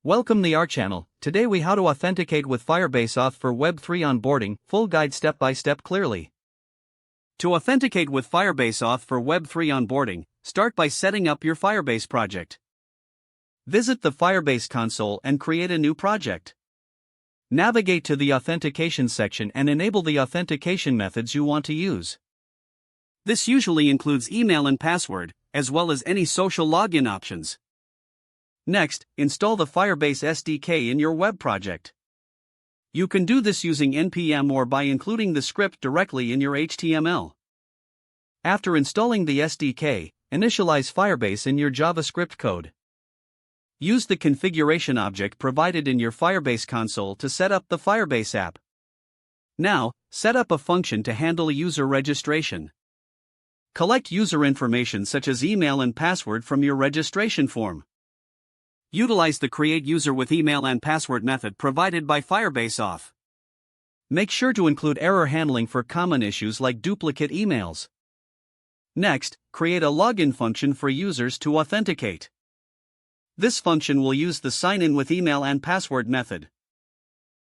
Welcome to our channel. Today we how to authenticate with Firebase Auth for Web3 onboarding, full guide step by step clearly. To authenticate with Firebase Auth for Web3 onboarding, start by setting up your Firebase project. Visit the Firebase console and create a new project. Navigate to the authentication section and enable the authentication methods you want to use. This usually includes email and password, as well as any social login options. Next, install the Firebase SDK in your web project. You can do this using npm or by including the script directly in your HTML. After installing the SDK, initialize Firebase in your JavaScript code. Use the configuration object provided in your Firebase console to set up the Firebase app. Now, set up a function to handle user registration. Collect user information such as email and password from your registration form. Utilize the Create User with Email and Password method provided by Firebase Auth. Make sure to include error handling for common issues like duplicate emails. Next, create a login function for users to authenticate. This function will use the Sign in with Email and Password method.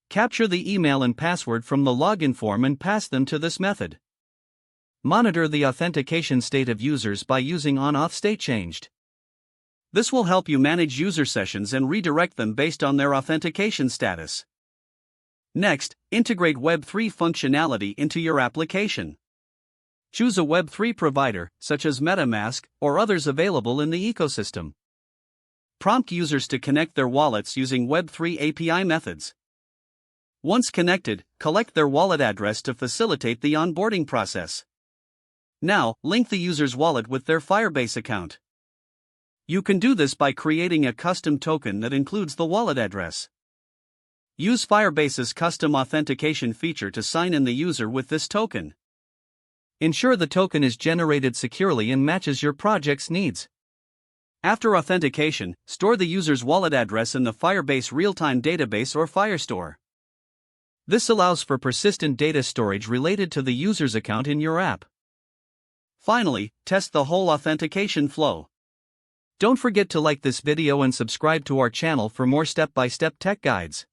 Capture the email and password from the login form and pass them to this method. Monitor the authentication state of users by using onAuth state changed. This will help you manage user sessions and redirect them based on their authentication status. Next, integrate Web3 functionality into your application. Choose a Web3 provider, such as MetaMask, or others available in the ecosystem. Prompt users to connect their wallets using Web3 API methods. Once connected, collect their wallet address to facilitate the onboarding process. Now, link the user's wallet with their Firebase account. You can do this by creating a custom token that includes the wallet address. Use Firebase's custom authentication feature to sign in the user with this token. Ensure the token is generated securely and matches your project's needs. After authentication, store the user's wallet address in the Firebase real-time database or Firestore. This allows for persistent data storage related to the user's account in your app. Finally, test the whole authentication flow. Don't forget to like this video and subscribe to our channel for more step-by-step tech guides.